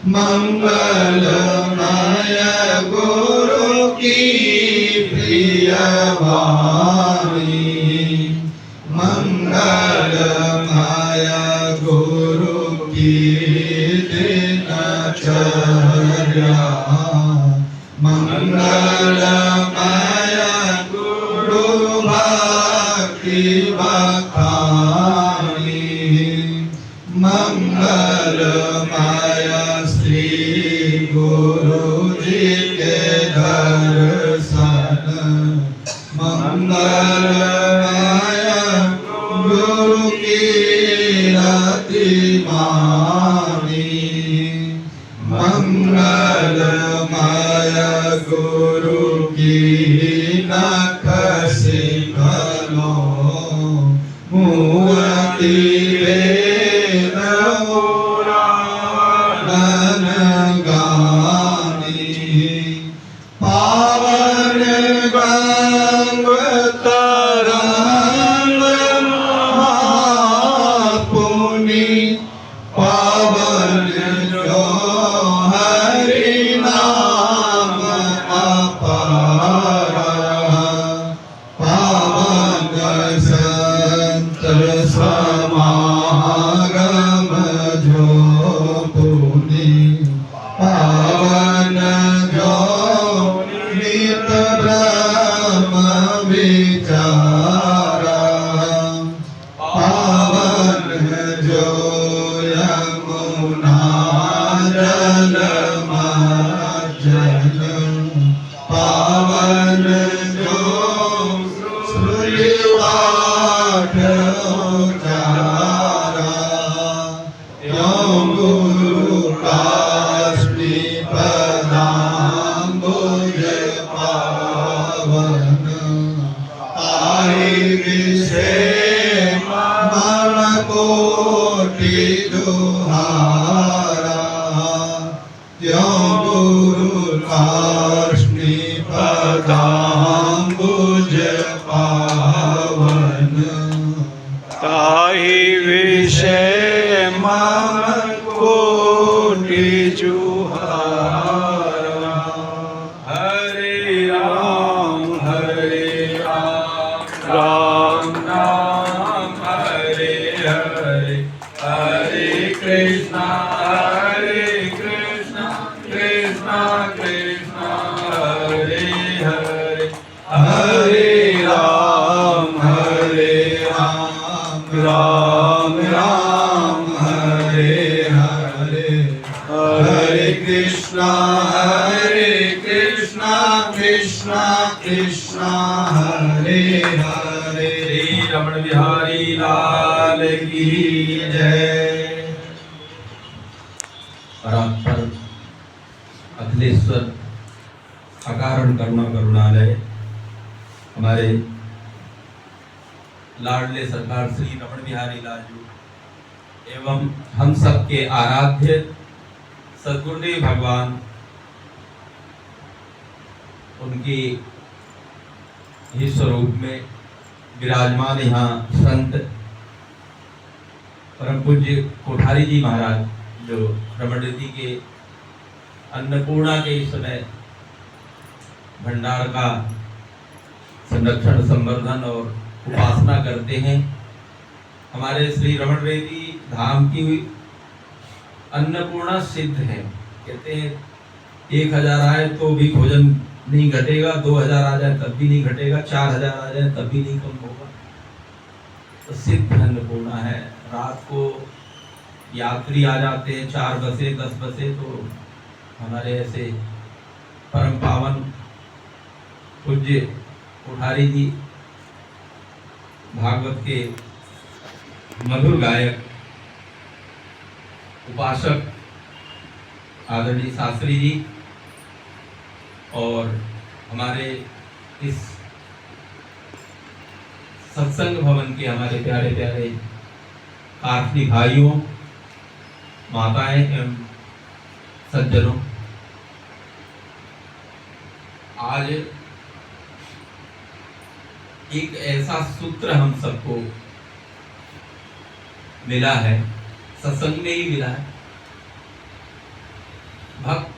मंगलमय गुरु की प्रिय वाणी, मंगलमय गुरु की दिनचर्या, मंगलमय गुरु भक्ति बखानी, मंगलमय श्री गुरु जी के दर्शन, मंगलमय गुरु की रति मानी, मंगलमय गुरु की नख सिखलो मूर्ति वेद पुराण गानी, पावन गंग तरंग महापुनि, पावन जो हरि नाम अपारा, पावन संत समागम जो पुनि, पावन जो नित ब्रह्म विचारा, पावन जो यमुना जल मज्जन, पावन जो सूर्यवाट उचारा, यों गुरु काष्ठी पदाम्बुज पावन, ताहि विषे मन कोटि दुहारा, यों गुरु काष्ठी पदाम्बुज पावन, ताहि विषय मन कोटि जुहारा। हरे राम राम नाम हरे हरे, हरे कृष्णा कृष्णा कृष्णा हरे हरे, हरे राम राम राम हरे हरे, हरे कृष्णा कृष्णा कृष्णा हरे हरे। श्री रमण बिहारी लाल की जय। परात्पर अखिलेश्वर अकारण करुणा करुणालय हमारे लाडले सरकार श्री रमण बिहारी लालजू एवं हम सबके आराध्य सद्गुरुदेव भगवान, उनके ही स्वरूप में विराजमान यहाँ संत परम पूज्य कोठारी जी महाराज, जो रमणदीदी के अन्नपूर्णा के इस समय भंडार का संरक्षण संवर्धन और उपासना करते हैं। हमारे श्री रमण रेड्डी धाम की अन्नपूर्णा सिद्ध है। कहते हैं 1000 आए तो भी भोजन नहीं घटेगा, 2000 आ जाए तब भी नहीं घटेगा, 4000 आ जाए तब भी नहीं कम होगा। तो सिद्ध अन्नपूर्णा है। रात को यात्री आ जाते हैं 4 बसे 10 बसे, तो हमारे ऐसे परम पावन पूज्य कोठारी जी भागवत के मधुर गायक उपासक आदरणीय शास्त्री जी और हमारे इस सत्संग भवन के हमारे प्यारे प्यारे काफी भाइयों, माताएं एवं सज्जनों, आज एक ऐसा सूत्र हम सबको मिला है, सत्संग में ही मिला है,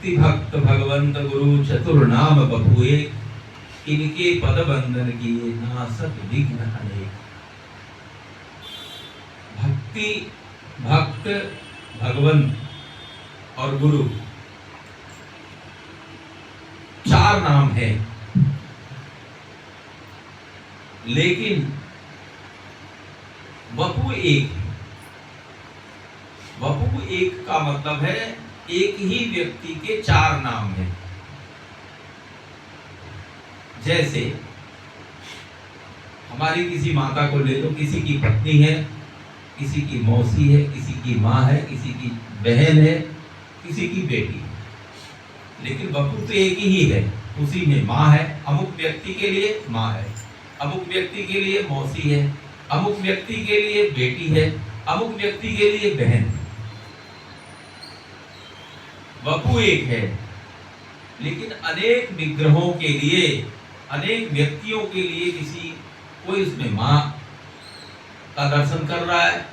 भक्ति भक्त भगवंत गुरु चतुर नाम बपुए, इनके पद बंधन किए नासक विघ्न अनेक। भक्ति भक्त भगवंत और गुरु चार नाम है, लेकिन वपु एक। वपु एक का मतलब है एक ही व्यक्ति के चार नाम हैं। जैसे हमारी किसी माता को ले लो, किसी की पत्नी है, किसी की मौसी है, किसी की माँ है, किसी की बहन है, किसी की बेटी है, लेकिन वपु तो एक ही है। उसी में माँ है, अमुक व्यक्ति के लिए माँ है, अमुक व्यक्ति के लिए मौसी है, अमुक व्यक्ति के लिए बेटी है, अमुक व्यक्ति के लिए बहन है। वपु एक है, लेकिन अनेक विग्रहों के लिए, अनेक व्यक्तियों के लिए किसी कोई उसमें माँ का दर्शन कर रहा है,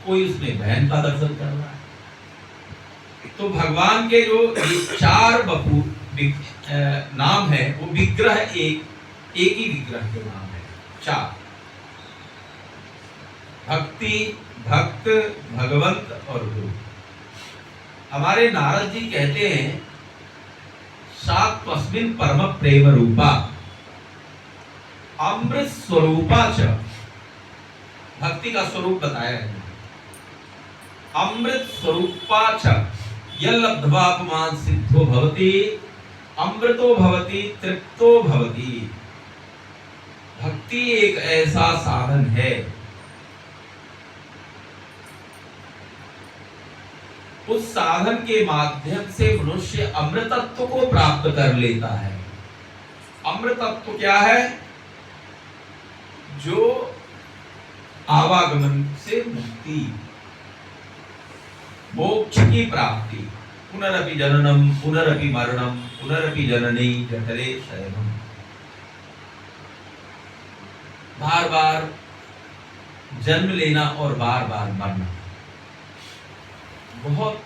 कोई उसमें बहन का दर्शन कर रहा है। तो भगवान के जो ये चार वपु नाम है, वो विग्रह एक ही विग्रह के नाम है, चार। भक्ति भक्त भगवंत और गुरु। हमारे नारद जी कहते हैं सात तस्मिन् परम प्रेम रूपा अमृत स्वरूपा च। भक्ति का स्वरूप बताया है, अमृत स्वरूपा च यल्लब्ध्वा पुमान् सिद्धो भवति अमृतो भवति तृप्तो भवति। भक्ति एक ऐसा साधन है, उस साधन के माध्यम से मनुष्य अमृतत्व को प्राप्त कर लेता है। अमृतत्व क्या है? जो आवागमन से मुक्ति, मोक्ष की प्राप्ति। पुनरपि जननम पुनरपि मरणम पुनरपि जननी जठरे शयनम। बार बार जन्म लेना और बार बार मरना। बहुत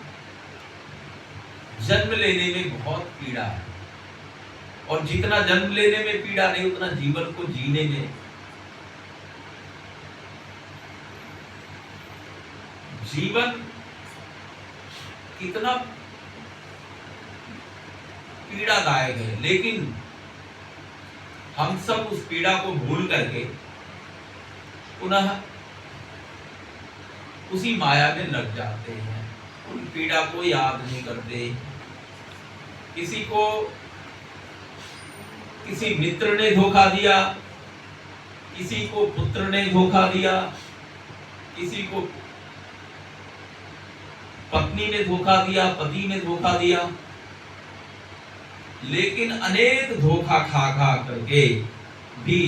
जन्म लेने में बहुत पीड़ा है, और जितना जन्म लेने में पीड़ा नहीं, उतना जीवन को जीने में जीवन कितना पीड़ादायक है। लेकिन हम सब उस पीड़ा को भूल करके पुनः उसी माया में लग जाते हैं, उन पीड़ा को याद नहीं करते। किसी को किसी मित्र ने धोखा दिया, किसी को पुत्र ने धोखा दिया, किसी को पत्नी ने धोखा दिया, पति ने धोखा दिया, लेकिन अनेक धोखा खा खा करके भी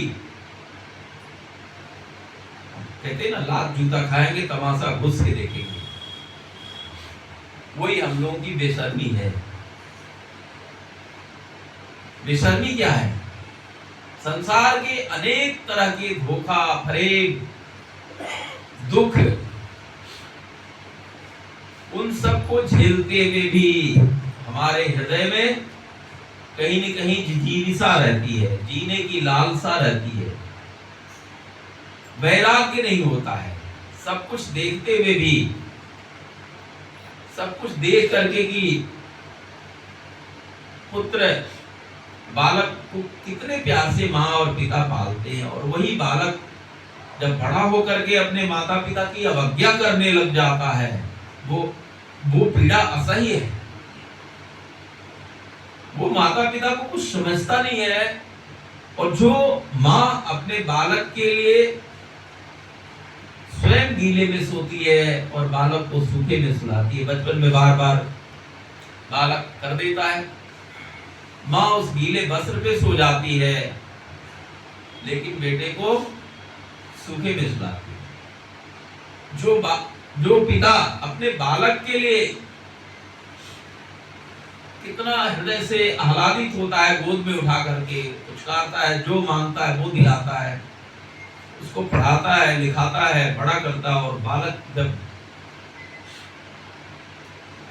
कहते ना, लाख जूता खाएंगे तमाशा घुस के देखेंगे। वही हम लोगों की बेशर्मी है। बेशर्मी क्या है? संसार के अनेक तरह के धोखा, फरेब, दुख, उन सबको झेलते हुए भी हमारे हृदय में कहीं न कहीं जिजीविसा रहती है, जीने की लालसा रहती है, वैराग्य नहीं होता है। सब कुछ देखते हुए भी, सब कुछ देख करके कि पुत्र बालक को कितने प्यार से माँ और पिता पालते हैं, और वही बालक जब बड़ा होकर के अपने माता पिता की अवज्ञा करने लग जाता है, वो पीड़ा असह्य है। वो माता पिता को कुछ समझता नहीं है, और जो माँ अपने बालक के लिए स्वयं गीले में सोती है और बालक को सूखे में सुलाती है। बचपन में बार बार बालक कर देता है, माँ उस गीले वस्त्र पे सो जाती है, लेकिन बेटे को सूखे में सुलाती है। जो पिता अपने बालक के लिए कितना हृदय से आह्लादित होता है, गोद में उठा करके उछलाता है, जो मांगता है वो दिलाता है, उसको पढ़ाता है, लिखाता है, बड़ा करता है, और बालक जब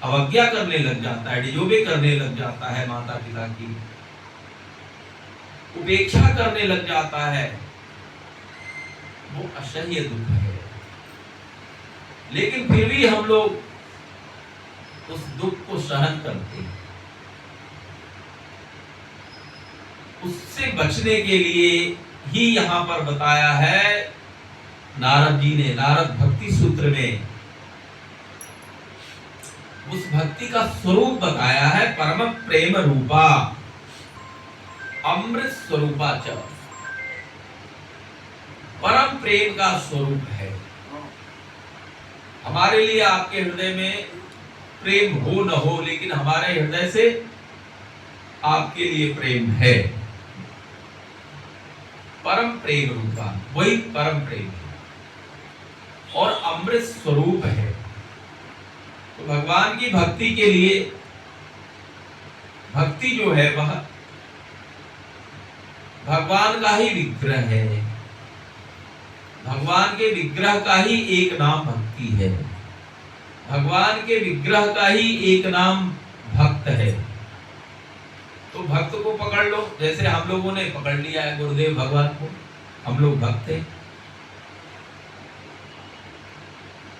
अवज्ञा करने लग जाता है, डिजोबे करने लग जाता है, माता पिता की उपेक्षा करने लग जाता है, वो असह्य दुख है। लेकिन फिर भी हम लोग उस दुख को सहन करते हैं। उससे बचने के लिए ही यहां पर बताया है नारद जी ने, नारद भक्ति सूत्र में उस भक्ति का स्वरूप बताया है। परम प्रेम रूपा अमृत स्वरूपा च, परम प्रेम का स्वरूप है। हमारे लिए आपके हृदय में प्रेम हो न हो, लेकिन हमारे हृदय से आपके लिए प्रेम है। परम प्रेम रूपा, वही परम प्रेम है और अमृत स्वरूप है। तो भगवान की भक्ति के लिए, भक्ति जो है वह भगवान का ही विग्रह है। भगवान के विग्रह का ही एक नाम भक्ति है। भगवान के विग्रह का ही एक नाम भक्त है। तो भक्त को पकड़ लो, जैसे हम लोगों ने पकड़ लिया है गुरुदेव भगवान को, हम लोग भक्त हैं।